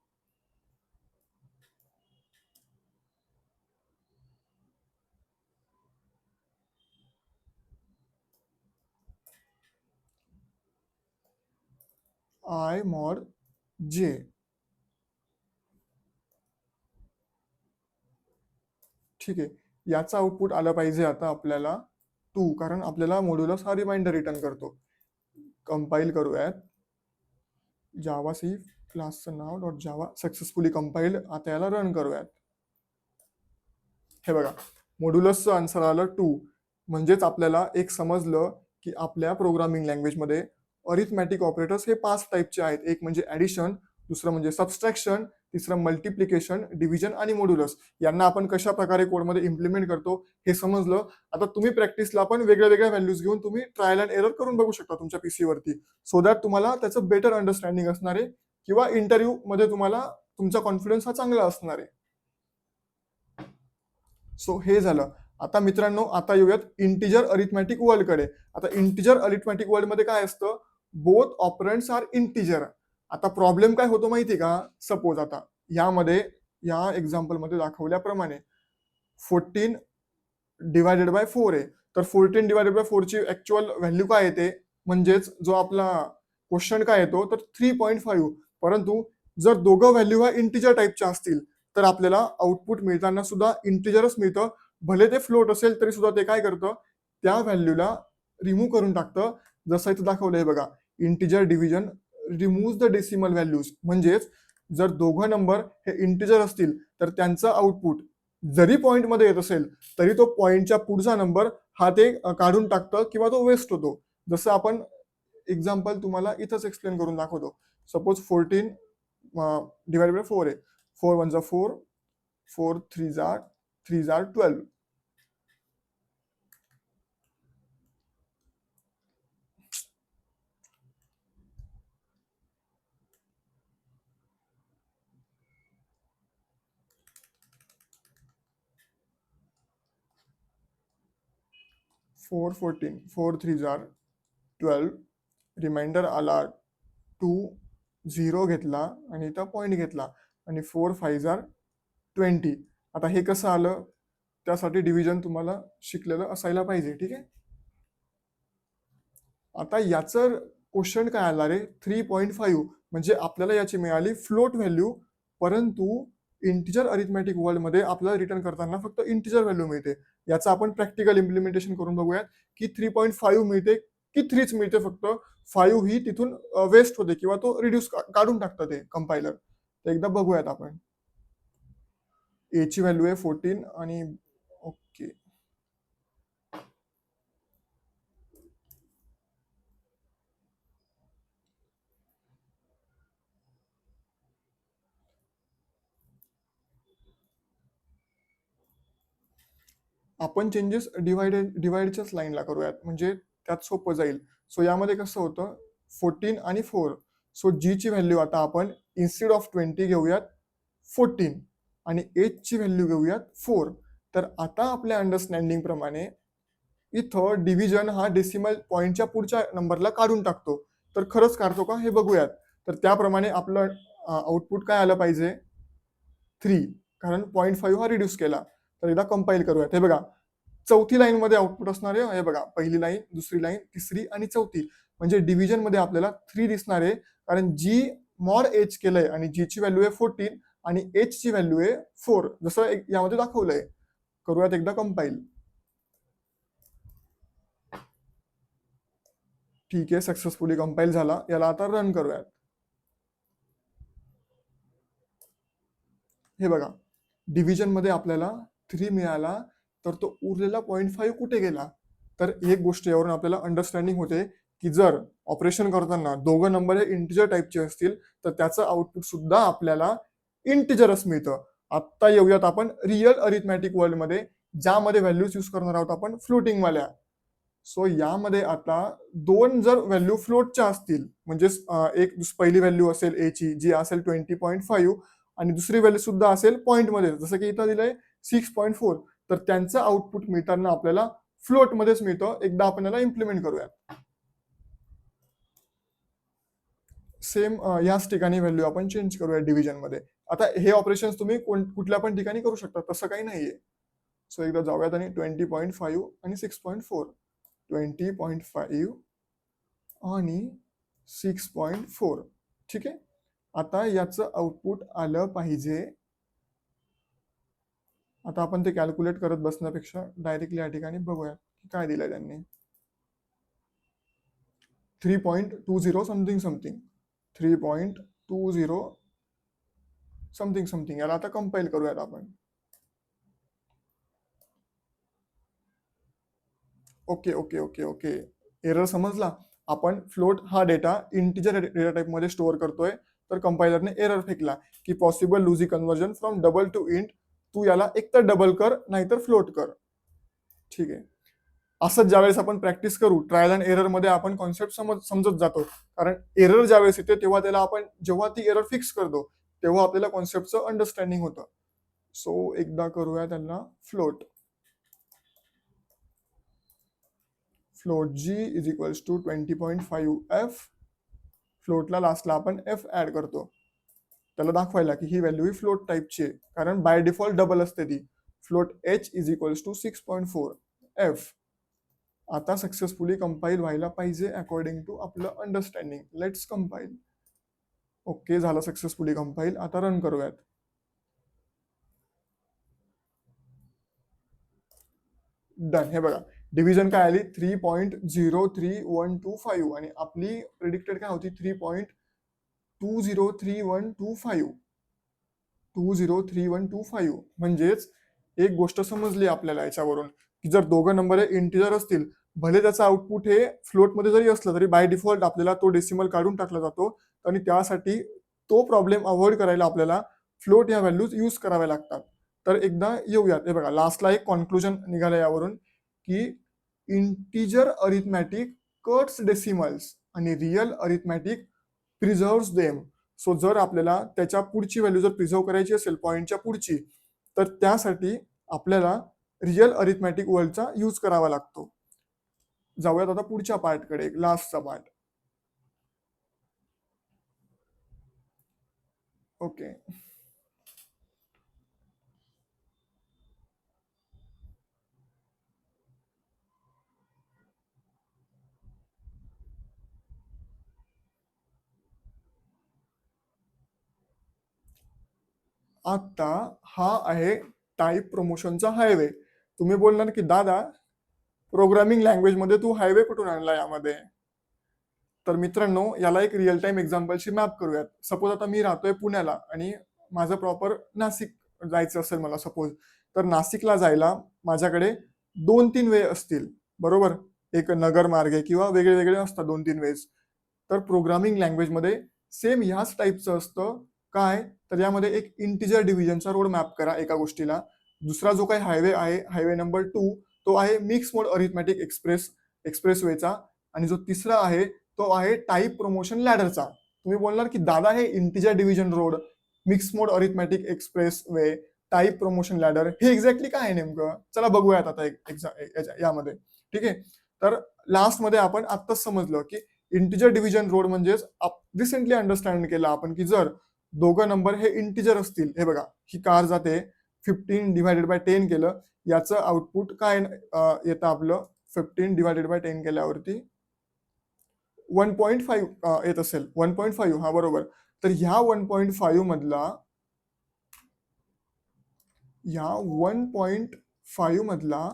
I mod j. ठीक आहे, याचा आउटपुट आलं पाहिजे आता आपल्याला 2, कारण आपल्याला मॉड्युलस हा रिमाइंडर रिटर्न करतो. कंपाईल करूयात. जावा सी क्लासचं नाव डॉट जावा सक्सेसफुली कंपाईल. आता याला रन करूयात. हे बघा मॉड्युलसचं आन्सर आलं 2. म्हणजेच आपल्याला एक समजलं की आपल्या प्रोग्रामिंग लँग्वेजमध्ये अरिथमॅटिक ऑपरेटर्स हे 5 टाईपचे आहेत. एक म्हणजे ऍडिशन, दुसरं म्हणजे सबस्ट्रॅक्शन, तिसरं मल्टिप्लिकेशन, डिव्हिजन आणि मॉड्युलस. यांना आपण कशा प्रकारे कोडमध्ये इम्प्लिमेंट करतो हे समजलं. आता तुम्ही प्रॅक्टिसला पण वेगळ्या वेगळ्या व्हॅल्यूज घेऊन तुम्ही ट्रायल अँड एरर करून बघू शकता तुमच्या पीसी वरती, सो दॅट तुम्हाला त्याचं बेटर अंडरस्टँडिंग असणार आहे किंवा इंटरव्ह्यू मध्ये तुम्हाला तुमचा कॉन्फिडन्स हा चांगला असणार आहे. सो हे झालं. आता मित्रांनो आता येऊयात इंटिजर अरिथमॅटिक वर्ल्ड कडे. आता इंटिजर अरिथमॅटिक वर्ल्ड मध्ये काय असतं, बोथ ऑपरंड्स आर इंटिजर. आता प्रॉब्लेम काय होतो माहिती का, सपोज आता यामध्ये या एक्झाम्पल मध्ये दाखवल्याप्रमाणे 14 डिवायडेड बाय 4 आहे. तर 14 डिवायडेड बाय 4 ची ऍक्च्युअल व्हॅल्यू काय येते, म्हणजेच जो आपला क्वेश्चन काय येतो तर 3.5. परंतु जर दोघं व्हॅल्यू हा इंटिजर टाईपच्या असतील तर आपल्याला आउटपुट मिळताना सुद्धा इंटिजरच मिळतं. भले ते फ्लोट असेल तरी सुद्धा ते काय करतं, त्या व्हॅल्यूला रिमूव्ह करून टाकतं. जसं इथं दाखवलंय बघा, integer division remove the decimal values. म्हणजेच जर दोघं नंबर हे इंटिजर असतील तर त्यांचं आउटपुट जरी पॉइंट मध्ये येत असेल तरी तो पॉइंटच्या पुढचा नंबर हा ते काढून टाकतं किंवा तो वेस्ट होतो. जसं आपण एक्झाम्पल तुम्हाला इथंच एक्सप्लेन करून दाखवतो. सपोज 14 डिवाइडेड बाय 4 आहे. 4 1 4, 4 3 3 12. 4 14 4 3 जार 12 रिमाइंडर आला 2 0 घेतला आणि इथं पॉईंट घेतला आणि 4 5 जार 20. आता हे कसं आलं त्यासाठी डिव्हिजन तुम्हाला शिकलेलं असायला पाहिजे. ठीक आहे. आता याचं क्वेश्चन काय आला रे 3.5 म्हणजे आपल्याला याची मिळाली फ्लोट व्हॅल्यू, परंतु इंटिजर अरिथमॅटिक वर्ल्डमध्ये आपल्याला रिटर्न करताना फक्त इंटिजर व्हॅल्यू मिळते. याचं आपण प्रॅक्टिकल इम्प्लिमेंटेशन करून बघूयात की 3.5 मिळते की 3च मिळते, फक्त 5 ही तिथून वेस्ट होते किंवा तो रिड्यूस काढून टाकतं ते कंपायलर. तर एकदा बघूयात आपण. ए ची व्हॅल्यू आहे 14 आणि ओके आपण चेंजेस डिवाइडच्याच लाईनला करूयात म्हणजे त्यात सोपं जाईल. सो यामध्ये कसं होतं 14 आणि 4. सो जी ची व्हॅल्यू आता आपण इन्स्टेड ऑफ 20 घेऊयात 14 आणि एच ची व्हॅल्यू घेऊयात 4. तर आता आपल्या अंडरस्टँडिंग प्रमाणे इथं डिव्हिजन हा डेसिमल पॉईंटच्या पुढच्या नंबरला काढून टाकतो. तर खरंच काढतो का हे बघूयात. तर त्याप्रमाणे आपलं आउटपुट काय आलं पाहिजे 3, कारण 0.5 हा रिड्यूस केला. तर एकदा कंपाईल करूयात. हे बघा चौथी लाईन मध्ये आउटपुट असणार आहे. हे बघा पहिली लाईन, दुसरी लाईन, तिसरी आणि चौथी. म्हणजे डिव्हिजन मध्ये आपल्याला 3 दिसणार आहे, कारण जी मॉड एच केलंय आणि जी ची व्हॅल्यू आहे 14 आणि एच ची व्हॅल्यू आहे 4, जसं यामध्ये दाखवलंय. करूयात एकदा कंपाईल. ठीक आहे, सक्सेसफुली कंपाईल झाला. याला आता रन करूयात. हे बघा डिव्हिजन मध्ये आपल्याला 3 मिळाला, तर तो उरलेला 0.5 कुठे गेला. तर एक गोष्ट यावरून आपल्याला अंडरस्टँडिंग होते की जर ऑपरेशन करताना दोघं नंबर हे इंटिजर टाईपचे असतील तर त्याचं आउटपुट सुद्धा आपल्याला इंटिजरच मिळतं. आता येऊयात आपण रिअल अरिथमॅटिक वर्ल्डमध्ये, ज्यामध्ये व्हॅल्यूज यूज करणार आहोत आपण फ्लोटिंग वाल्या. सो यामध्ये आता दोन जर व्हॅल्यू फ्लोटच्या असतील, म्हणजे एक पहिली व्हॅल्यू असेल ए ची जी असेल 20.5 आणि दुसरी व्हॅल्यू सुद्धा असेल पॉईंट मध्ये, जसं की इथं दिलंय 6.4, तर त्यांचं आउटपुट मिळताना आपल्याला फ्लोट मध्येच मिळतं. एकदा आपण याला इम्प्लिमेंट करूयात. सेम याच ठिकाणी व्हॅल्यू आपण चेंज करूया डिव्हिजन मध्ये. आता हे ऑपरेशन तुम्ही कुठल्या पण ठिकाणी करू शकता, तसं काही नाहीये. सो एकदा जाऊयात आणि 20.5 आणि 6.4, 20.5 आणि 6.4. ठीक आहे. आता याचं आउटपुट आलं पाहिजे. आता आपण ते कॅल्क्युलेट करत बसण्यापेक्षा डायरेक्टली या ठिकाणी बघूया काय दिलंय त्यांनी. 3.20 समथिंग समथिंग, 3.20 समथिंग समथिंग. याला आता कंपाईल करूयात आपण. Okay okay okay okay, error समजला. आपण फ्लोट हा डेटा इंटिजर डेटा टाइप मध्ये स्टोअर करतोय, तर कंपायलरने एरर फेकला की possible lossy conversion from double to int. तू याला एकतर डबल कर नाहीतर फ्लोट कर. ठीक आहे. असंच ज्यावेळेस आपण प्रॅक्टिस करू ट्रायल अँड एरर मध्ये आपण कॉन्सेप्ट समजत जातो. कारण एरर ज्यावेळेस येते तेव्हा त्याला आपण जेव्हा ती एरर फिक्स करतो तेव्हा आपल्याला कॉन्सेप्टचं अंडरस्टँडिंग होतं. सो एकदा करूया त्यांना float. Float g is equals to 20.5 f. फ्लोटला लास्टला आपण एफ ऍड करतो त्याला दाखवायला की ही व्हॅल्यू ही फ्लोट टाईपची आहे, कारण बाय डिफॉल्ट डबल असते ती. Float H is equals to 6.4 F. आता सक्सेसफुली कंपाईल व्हायला पाहिजे अकॉर्डिंग टू आपलं अंडरस्टँडिंग. Let's compile. ओके, झालं सक्सेसफुली कंपाईल. आता रन करूयात. डन. हे बघा डिव्हिजन काय आली 3.03125 आणि आपली प्रिडिक्टेड काय होती 3.203125. 203125. म्हणजेच एक गोष्ट समजली आपल्याला याच्यावरून की जर दोघं नंबर हे इंटिजर असतील, भले त्याचं आउटपुट हे फ्लोट मध्ये जरी असलं तरी बाय डिफॉल्ट आपल्याला तो डेसिमल काढून टाकला जातो. आणि त्यासाठी तो प्रॉब्लेम अवॉइड करायला आपल्याला फ्लोट या व्हॅल्यूज यूज कराव्या लागतात. तर एकदा येऊयात. हे बघा लास्टला एक कॉन्क्लुजन निघालं यावरून की इंटिजर अरिथमॅटिक कट्स डेसिमल्स आणि रिअल अरिथमॅटिक प्रिझर्व्स देम. सो जर आपल्याला त्याच्या पुढची व्हॅल्यू जर प्रिझर्व करायची असेल पॉईंटच्या पुढची, तर त्यासाठी आपल्याला रिअल अरिथमॅटिक वर्ल्डचा यूज करावा लागतो. जाऊयात आता पुढच्या पार्टकडे, लास्टचा पार्ट. ओके. आता हा आहे टाईप प्रमोशनचा हायवे. तुम्ही बोलणार की दादा, प्रोग्रामिंग लँग्वेज मध्ये तू हायवे कुठून आणला यामध्ये? तर मित्रांनो, याला एक रिअल टाइम एक्झाम्पलशी मॅप करूयात. सपोज आता मी राहतोय पुण्याला आणि माझं प्रॉपर नाशिक जायचं असेल मला सपोज, तर नाशिकला जायला माझ्याकडे 2-3 वे असतील, बरोबर? एक नगर मार्गे किंवा वेगळे वेगळे असतात 2-3 वेज. तर प्रोग्रामिंग लँग्वेजमध्ये सेम ह्याच टाईपचं असतं. काय तर यामध्ये एक इंटिजर डिव्हिजनचा रोड मॅप करा एका गोष्टीला. दुसरा जो काही हायवे आहे, हायवे नंबर 2, तो आहे मिक्स मोड अरिथमॅटिक एक्सप्रेसवेचा. आणि जो तिसरा आहे तो आहे टाईप प्रमोशन लॅडरचा. तुम्ही बोलणार की दादा, हे integer division road, mix mode arithmetic express way, type promotion ladder, हे एक्झॅक्टली काय आहे नेमकं? चला बघूयात आता यामध्ये. ठीक आहे. तर लास्टमध्ये आपण आत्ताच समजलं की इंटिजर डिव्हिजन रोड म्हणजेच रिसेंटली अंडरस्टँड केलं आपण की जर दोघं नंबर हे इंटिजर असतील, हे बघा ही कार जाते, 15/10 केलं, याचं आउटपुट काय येतं आपलं? 15/10 केल्यावरती 1.5 येत असेल. 1.5, हा बरोबर. तर ह्या 1.5 मधला 1.5 मधला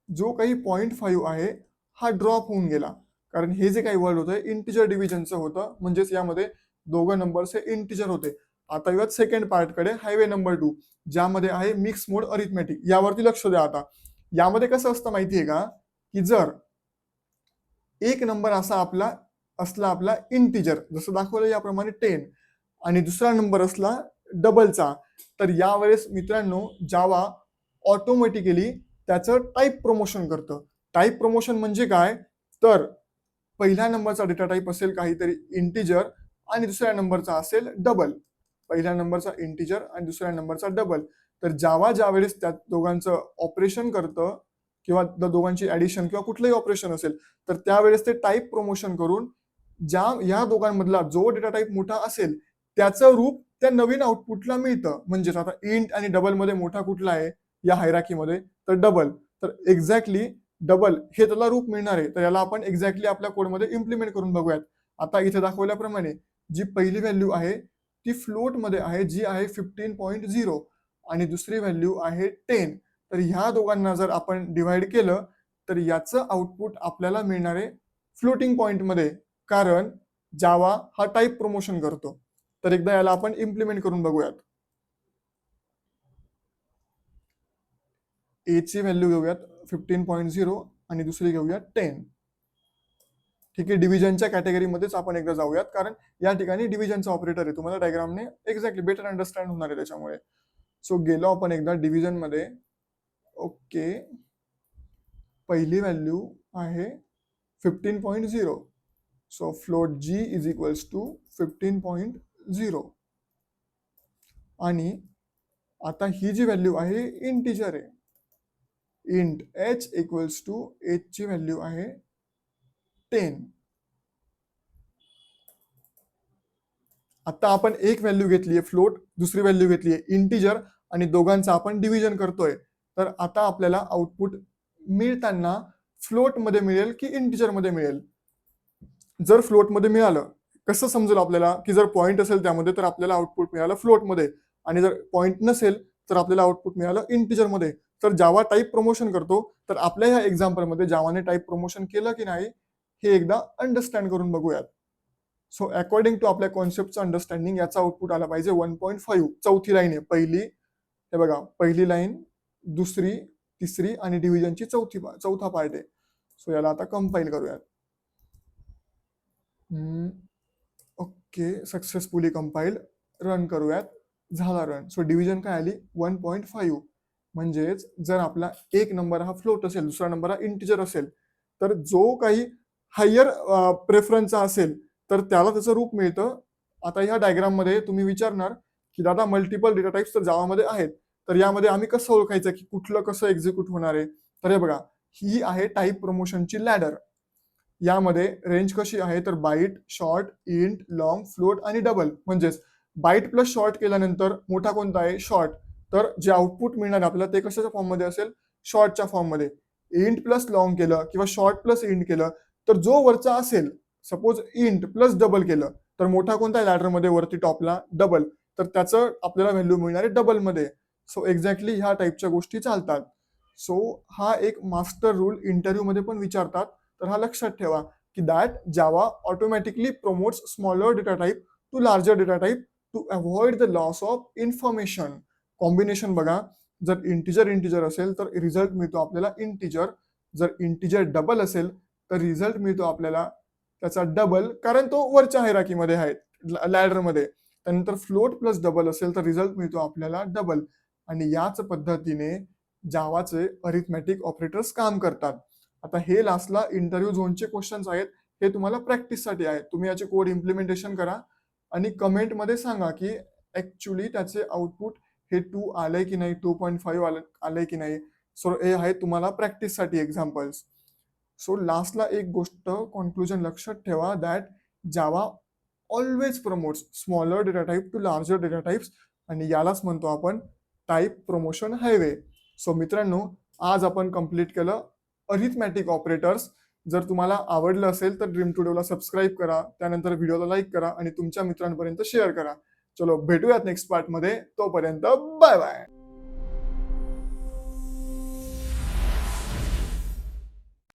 जो काही 0.5 आहे हा ड्रॉप होऊन गेला, कारण हे जे काही वर्ड होतं इंटिजर डिव्हिजनचं होतं, म्हणजेच यामध्ये दोघं नंबर्स हे इंटिजर होते. आता येऊयात सेकंड पार्टकडे, हायवे नंबर 2, ज्यामध्ये आहे मिक्स मोड अरिथमॅटिक. यावरती लक्ष द्या. आता यामध्ये कसं असतं माहितीये का, की जर एक नंबर असा आपला इंटिजर, जसं दाखवलं याप्रमाणे 10, आणि दुसरा नंबर असला डबलचा, तर यावेळेस मित्रांनो जावा ऑटोमॅटिकली त्याचं टाईप प्रमोशन करतं. टाईप प्रमोशन म्हणजे काय? तर पहिल्या नंबरचा डेटा टाईप असेल काहीतरी इंटिजर आणि दुसऱ्या नंबरचा असेल डबल. पहिल्या नंबरचा इंटिजर आणि दुसऱ्या नंबरचा डबल. तर जावा ज्यावेळेस त्या दोघांचं ऑपरेशन करतं किंवा दोघांची ऍडिशन किंवा कुठलंही ऑपरेशन असेल, तर त्यावेळेस ते टाईप प्रमोशन करून या दोघांमधला जो डेटा टाईप मोठा असेल त्याचं रूप त्या नवीन आउटपुटला मिळतं. म्हणजेच आता इंट आणि डबल मध्ये मोठा कुठला आहे या हायरार्कीमध्ये? तर डबल. तर एक्झॅक्टली डबल हे त्याला रूप मिळणार आहे. तर याला आपण एक्झॅक्टली आपल्या कोडमध्ये इम्प्लिमेंट करून बघूयात. आता इथे दाखवल्याप्रमाणे जी पहिली व्हॅल्यू आहे ती फ्लोट मध्ये आहे, जी आहे 15.0, आणि दुसरी व्हॅल्यू आहे 10. तर ह्या दोघांना जर आपण डिव्हाइड केलं तर याचं आउटपुट आपल्याला मिळणार आहे फ्लोटिंग पॉइंट मध्ये, कारण जावा हा टाईप प्रमोशन करतो. तर एकदा याला आपण इम्प्लिमेंट करून बघूयात. ए ची व्हॅल्यू घेऊयात 15.0 आणि दुसरी घेऊयात 10. ठीक आहे. डिव्हिजनच्या कॅटेगरीमध्येच आपण एकदा जाऊयात, कारण या ठिकाणी डिव्हिजनचा ऑपरेटर आहे. तुम्हाला डायग्रामने एक्झॅक्टली बेटर अंडरस्टँड होणार आहे त्याच्यामुळे. सो गेलो आपण एकदा डिव्हिजन मध्ये. ओके. पहिली व्हॅल्यू आहे 15.0. So float g is equals to 15.0. आणि आता ही जी व्हॅल्यू आहे इंटिजर आहे. Int h equals to h ची व्हॅल्यू आहे 10. आता आपण एक व्हॅल्यू घेतलीये फ्लोट, दुसरी व्हॅल्यू घेतलीये इंटिजर, आणि दोघांचं आपण डिव्हिजन करतोय. तर आता आपल्याला आउटपुट मिळताना फ्लोट मध्ये मिळेल की इंटिजर मध्ये मिळेल? जर फ्लोट मध्ये मिळालं, कसं समजेल आपल्याला की जर पॉईंट असेल त्यामध्ये तर आपल्याला आउटपुट मिळालं फ्लोट मध्ये, आणि जर पॉईंट नसेल तर आपल्याला आउटपुट मिळालं इंटिजर मध्ये. तर जावा टाईप प्रमोशन करतो. तर आपल्या ह्या एक्झाम्पल मध्ये जावाने टाईप प्रमोशन केलं की नाही हे एकदा अंडरस्टँड करून बघूयात. सो अकॉर्डिंग टू आपल्या कॉन्सेप्टचं अंडरस्टँडिंग, याचा आउटपुट आला पाहिजे 1.5. चौथी लाईन आहे पहिली, हे बघा पहिली लाईन, दुसरी, तिसरी आणि डिव्हिजनची चौथा पार्ट आहे. सो याला आता कंपाईल करूयात. Okay, successfully compile. रन करूयात. झाला रन. सो डिव्हिजन काय आली? 1.5. म्हणजेच जर आपला एक नंबर हा फ्लोट असेल, दुसरा नंबर हा इंटिजर असेल, तर जो काही हायर प्रेफरन्सचा असेल तर त्याला त्याचं रूप मिळतं. आता ह्या डायग्राम मध्ये तुम्ही विचारणार की दादा मल्टिपल डेटा टाइप्स तर जावामध्ये आहेत, तर यामध्ये आम्ही कसं ओळखायचं की कुठलं कसं एक्झिक्यूट होणार आहे? तर हे बघा, ही आहे टाईप प्रमोशनची लॅडर. यामध्ये रेंज कशी आहे तर byte, short, int, long, float आणि डबल. म्हणजेच बाईट प्लस शॉर्ट केल्यानंतर मोठा कोणता आहे शॉर्ट, तर जे आउटपुट मिळणार आपल्याला ते कशाच्या फॉर्ममध्ये असेल शॉर्टच्या फॉर्ममध्ये. इंट प्लस लॉंग केलं किंवा शॉर्ट प्लस इंट केलं तर जो वरचा असेल, सपोज इंट प्लस डबल केलं तर मोठा कोणता आहे लॅडरमध्ये वरती टॉपला डबल, तर त्याचं आपल्याला व्हॅल्यू मिळणार आहे डबलमध्ये. सो एक्झॅक्टली ह्या टाईपच्या गोष्टी चालतात. सो हा एक मास्टर रूल इंटरव्ह्यूमध्ये पण विचारतात, तर हा लक्षात ठेवा की that Java automatically promotes smaller data type two larger data type two avoid the loss of information. Combination बघा, जर इंटिजर असेल तर रिझल्ट मिळतो आपल्याला इंटिजर, जर इंटिजर डबल असेल तर रिझल्ट मिळतो आपल्याला त्याचा डबल, कारण तो वरच्या हायरार्कीमध्ये आहे लॅडरमध्ये. त्यानंतर फ्लोट प्लस डबल असेल तर रिझल्ट मिळतो आपल्याला डबल. आणि याच पद्धतीने जावाचे अरिथमॅटिक ऑपरेटर्स काम करतात. आता हे लास्टला इंटरव्ह्यू झोनचे क्वेश्चन्स आहेत, हे तुम्हाला प्रॅक्टिससाठी आहेत. तुम्ही याचे कोड इम्प्लिमेंटेशन करा आणि कमेंटमध्ये सांगा की ऍक्च्युली त्याचे आउटपुट हे 2 आलंय की नाही, 2.5 आलंय की नाही. सो हे आहे तुम्हाला प्रॅक्टिससाठी एक्झाम्पल्स. सो लास्टला एक गोष्ट कॉन्क्लुजन लक्षात ठेवा that Java always promotes smaller data type two larger data types, आणि यालाच म्हणतो आपण टाईप प्रमोशन हायवे. सो मित्रांनो, आज आपण कंप्लीट केलं अरिथमॅटिक ऑपरेटर्स. जर तुम्हाला आवडलं असेल तर ड्रीम टुडेला सबस्क्राईब करा, त्यानंतर व्हिडिओला लाईक करा आणि तुमच्या मित्रांपर्यंत शेअर करा. चलो भेटूयात नेक्स्ट पार्टमध्ये. तोपर्यंत बाय बाय.